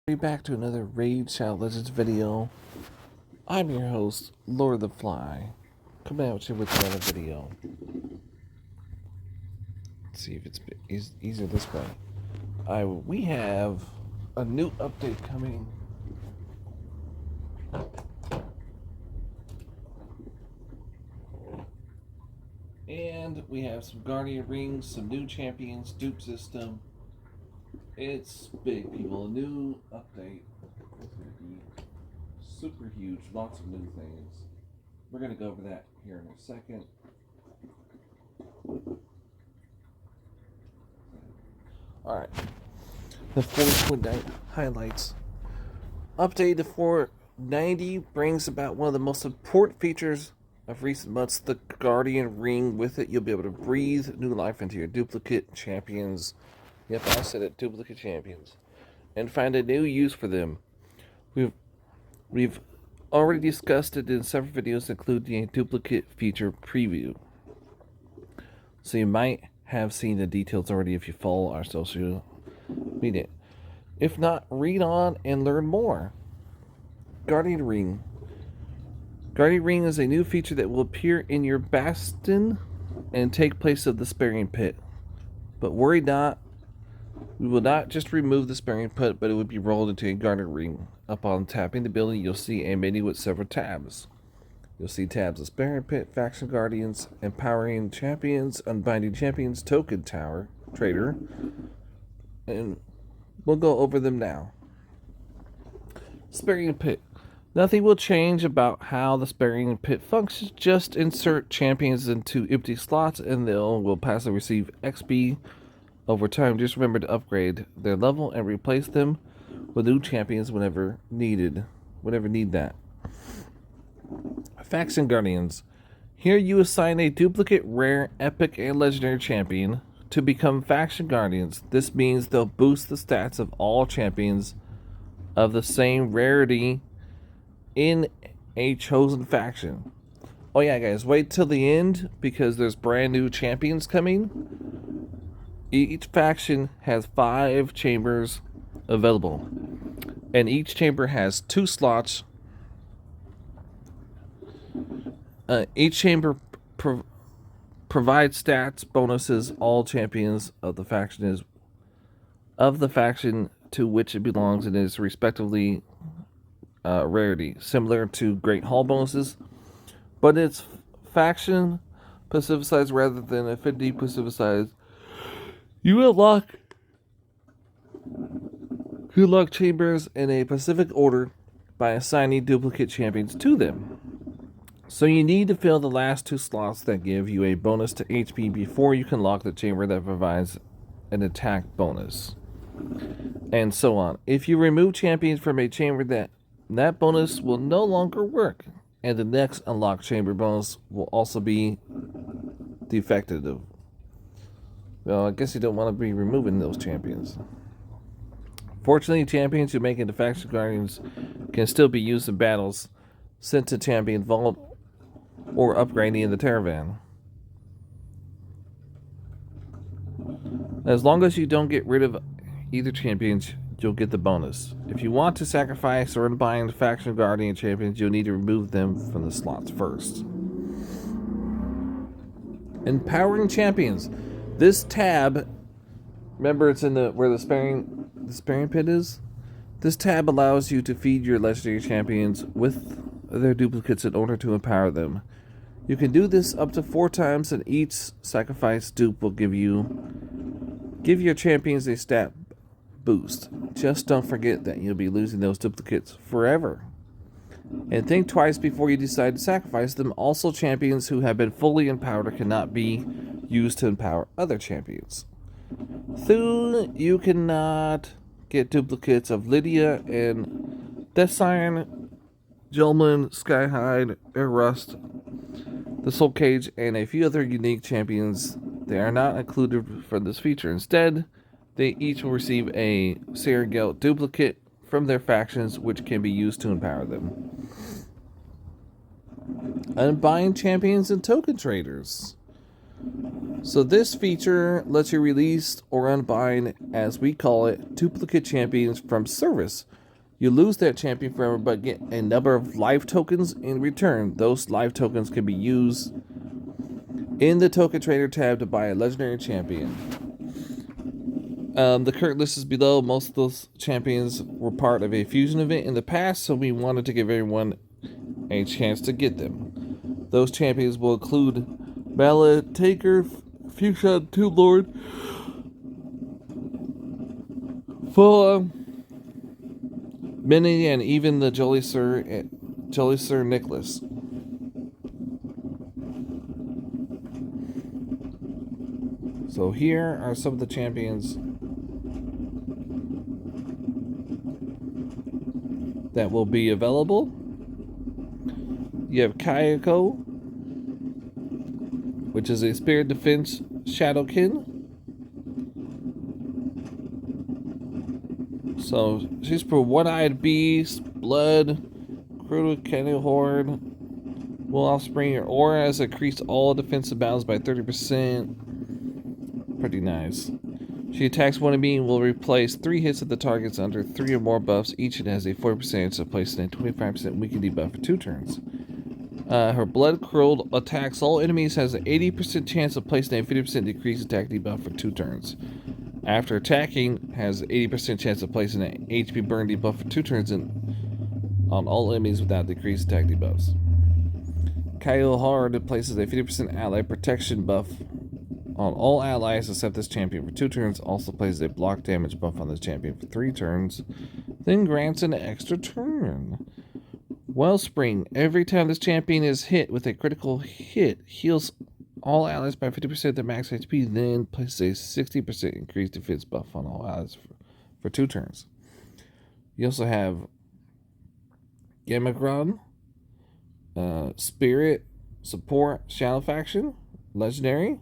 Back to another Raid Shadow Legends video. I'm your host, Lord the Fly, coming at you with another video. Let's see if it's easier this way. We have a new update coming. And we have some Guardian Rings, some new champions, dupe system. It's big, people. A new update. It's going to be super huge. Lots of new things. We're going to go over that here in a second. Alright. The 4.9 highlights. Update to 490 brings about one of the most important features of recent months, the Guardian Ring. With it, you'll be able to breathe new life into your duplicate champions. Yep, I said it, duplicate champions. And find a new use for them. We've already discussed it in several videos, including a duplicate feature preview. So you might have seen the details already if you follow our social media. If not, read on and learn more. Guardian Ring. Guardian Ring is a new feature that will appear in your bastion and take place of the sparing pit. But worry not. We will not just remove the sparing pit, but it will be rolled into a Guardian Ring. Upon tapping the building, you'll see a menu with several tabs. You'll see tabs of sparing pit, faction guardians, empowering champions, unbinding champions, token tower, trader, and we'll go over them now. Sparing pit. Nothing will change about how the sparing pit functions. Just insert champions into empty slots, and will passively receive XP. Over time, just remember to upgrade their level and replace them with new champions whenever need that. Faction Guardians. Here you assign a duplicate, rare, epic, and legendary champion to become Faction Guardians. This means they'll boost the stats of all champions of the same rarity in a chosen faction. Oh yeah, guys, wait till the end because there's brand new champions coming. Each faction has 5 chambers available, and each chamber has 2 slots. Each chamber provides stats bonuses. All champions of the faction to which it belongs and is respectively rarity, similar to Great Hall bonuses, but it's faction specified rather than affinity specified. You unlock chambers in a specific order by assigning duplicate champions to them. So you need to fill the last 2 slots that give you a bonus to HP before you can lock the chamber that provides an attack bonus. And so on. If you remove champions from a chamber, that bonus will no longer work, and the next unlocked chamber bonus will also be defective. Well, I guess you don't want to be removing those champions. Fortunately, champions who make into Faction Guardians can still be used in battles, sent to Champion Vault, or upgrading in the Caravan. As long as you don't get rid of either champions, you'll get the bonus. If you want to sacrifice or unbind Faction Guardian champions, you'll need to remove them from the slots first. Empowering champions. This tab, remember it's in where the sparing pit is? This tab allows you to feed your legendary champions with their duplicates in order to empower them. You can do this up to 4 times, and each sacrifice dupe will give your champions a stat boost. Just don't forget that you'll be losing those duplicates forever. And think twice before you decide to sacrifice them. Also, champions who have been fully empowered cannot be used to empower other champions. Thun, you cannot get duplicates of Lydia and Death Siren, Jolman, Skyhide, Air Rust, the Soul Cage, and a few other unique champions. They are not included for this feature. Instead, they each will receive a Serengelt duplicate from their factions, which can be used to empower them. Unbind champions and token traders. So this feature lets you release or unbind, as we call it, duplicate champions from service. You lose that champion forever, but get a number of life tokens in return. Those life tokens can be used in the Token Trader tab to buy a legendary champion. The current list is below. Most of those champions were part of a fusion event in the past, so we wanted to give everyone a chance to get them. Those champions will include Ballad Taker, Fuchsia, Two Lord, Foa, Minnie, and even the Jolly Sir Nicholas. So here are some of the champions that will be available. You have Kayako, which is a Spirit Defense Shadowkin. So she's for One-Eyed Beast, Blood, Cruel Cannon Horde, Will Offspring. Your aura has increased all defensive battles by 30%. Pretty nice. She attacks one enemy and will replace 3 hits of the targets under 3 or more buffs. Each it has a 40% chance of placing a 25% weaken debuff for 2 turns. Her Blood Cruel attacks all enemies, has an 80% chance of placing a 50% decreased attack debuff for 2 turns. After attacking, has an 80% chance of placing an HP burn debuff for 2 turns on all enemies without decreased attack debuffs. Kyle Hard places a 50% ally protection buff on all allies except this champion for 2 turns. Also places a block damage buff on this champion for 3 turns. Then grants an extra turn. Wellspring. Every time this champion is hit with a critical hit, heals all allies by 50% of their max HP, then places a 60% increased defense buff on all allies for 2 turns. You also have Gamagron, Spirit, Support, Shadow Faction, Legendary.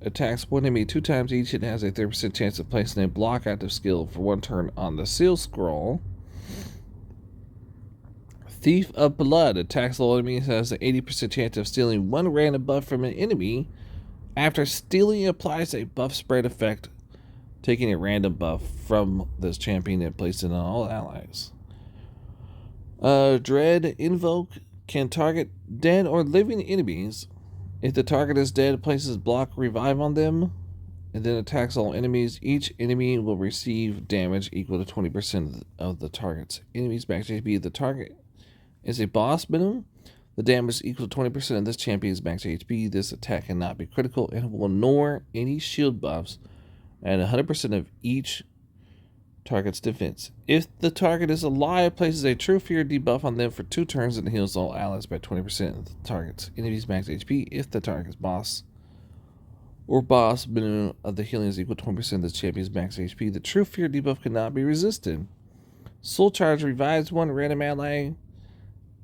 Attacks one enemy 2 times each. It has a 30% chance of placing a block active skill for 1 turn on the Seal Scroll. Thief of Blood. Attacks all enemies, has an 80% chance of stealing 1 random buff from an enemy. After stealing, applies a buff spread effect, taking a random buff from this champion and placing it on all allies. Dread Invoke can target dead or living enemies. If the target is dead, places block revive on them, and then attacks all enemies. Each enemy will receive damage equal to 20% of the target's enemy's max HP. The target is a boss minimum. The damage is equal to 20% of this champion's max HP. This attack cannot be critical and will ignore any shield buffs and 100% of each target's defense. If the target is alive, places a True Fear debuff on them for 2 turns and heals all allies by 20% of the target's enemy's max HP. If the target's boss minimum of the healing is equal to 20% of the champion's max HP, the True Fear debuff cannot be resisted. Soul Charge revives 1 random ally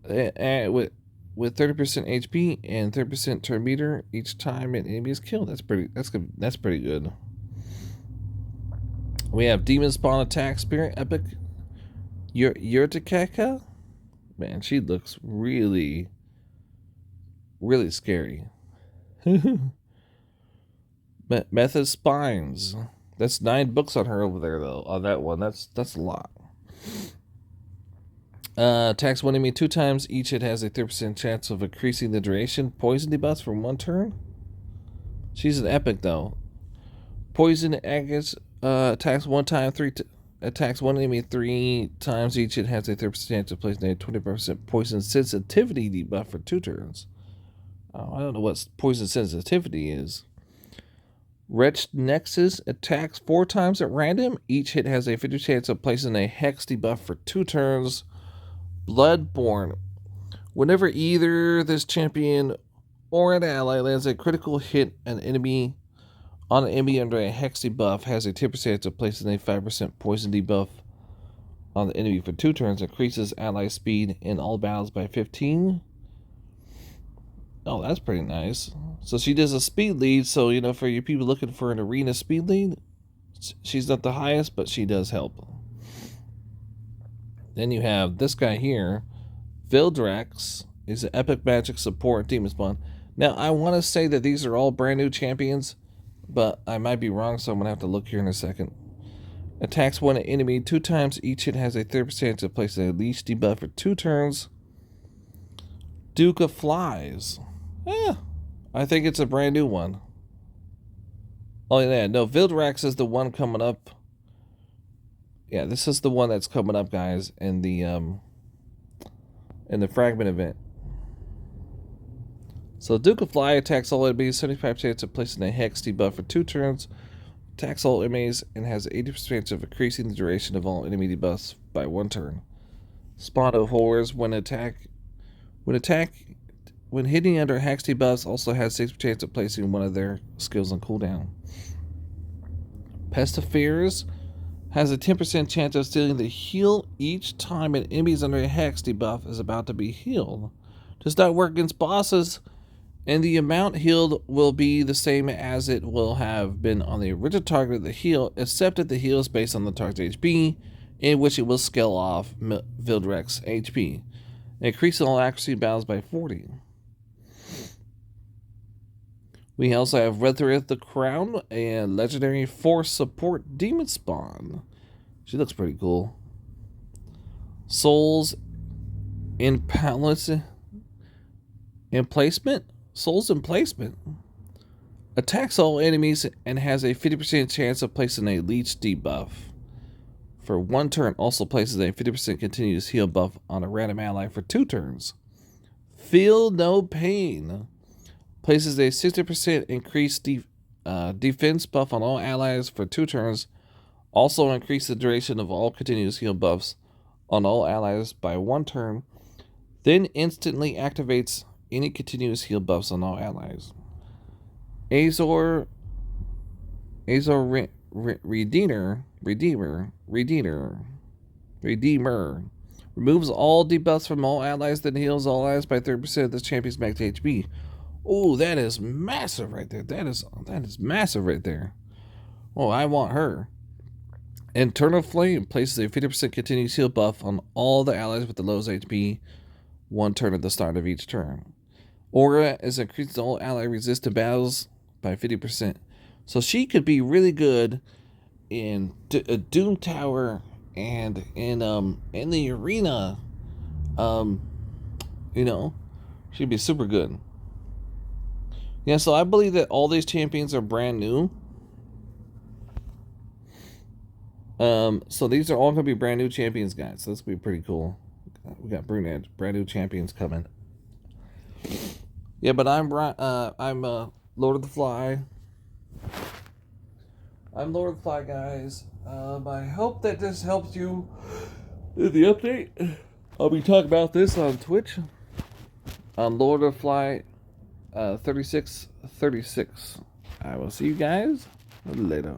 with 30% HP and 30% turn meter each time an enemy is killed. That's pretty good. We have Demon Spawn Attack Spirit Epic Yurtikaka. Man, she looks really, really scary. Method Spines. That's 9 books on her over there, though. On that one, that's a lot. Attacks one enemy 2 times each. It has a 30% chance of increasing the duration. Poison debuffs for 1 turn. She's an epic, though. Poison attacks 1 time, attacks one enemy 3 times each. It has a 30% chance of placing a 20% poison sensitivity debuff for 2 turns. I don't know what poison sensitivity is. Wretched Nexus attacks 4 times at random. Each hit has a 50% chance of placing a hex debuff for 2 turns. Bloodborne. Whenever either this champion or an ally lands a critical hit on an enemy under a hex debuff, has a 10% chance of placing a 5% poison debuff on the enemy for 2 turns. Increases ally speed in all battles by 15. Oh, that's pretty nice. So she does a speed lead, so, for you people looking for an arena speed lead, she's not the highest, but she does help. Then you have this guy here, Vildrax. He's an epic magic support demon spawn. Now, I want to say that these are all brand new champions, but I might be wrong, so I'm going to have to look here in a second. Attacks one enemy 2 times. Each hit has a 30% chance of placing a leash debuff for 2 turns. Duke of Flies. I think it's a brand new one. Oh, yeah, no, Vildrax is the one coming up. Yeah, this is the one that's coming up, guys, in the fragment event. So Duke of Fly attacks all enemies, 75% chance of placing a hex debuff for 2 turns. Attacks all enemies and has 80% chance of increasing the duration of all enemy debuffs by 1 turn. Spawn of Horrors when hitting under hex debuffs also has 6% chance of placing one of their skills on cooldown. Pest of Fears has a 10% chance of stealing the heal each time an enemy is under a hex debuff is about to be healed. Does not work against bosses, and the amount healed will be the same as it will have been on the original target of the heal, except that the heal is based on the target's HP, in which it will scale off Vildrax's HP. Increase all accuracy battles by 40. We also have Rethrith the Crown, a legendary force support demon spawn. She looks pretty cool. Souls in Palace Emplacement? Souls Emplacement. Attacks all enemies and has a 50% chance of placing a leech debuff. For 1 turn, also places a 50% continuous heal buff on a random ally for 2 turns. Feel No Pain. Places a 60% increased defense buff on all allies for 2 turns. Also increase the duration of all continuous heal buffs on all allies by 1 turn. Then instantly activates any continuous heal buffs on all allies. Azor Redeemer removes all debuffs from all allies, then heals all allies by 30% of the champion's max HP. Oh, that is massive right there. That is massive right there. Oh, I want her. Internal Flame places a 50% continuous heal buff on all the allies with the lowest HP 1 turn at the start of each turn. Aura is increasing all ally resistant battles by 50%. So she could be really good in a Doom Tower and in the arena. She'd be super good. Yeah, so I believe that all these champions are brand new. So these are all going to be brand new champions, guys. So this will be pretty cool. We got brand new champions coming. Yeah, but I'm Lord of the Fly. I'm Lord of the Fly, guys. I hope that this helps you in the update. I'll be talking about this on Twitch. On Lord of the Fly 3636. I will see you guys later.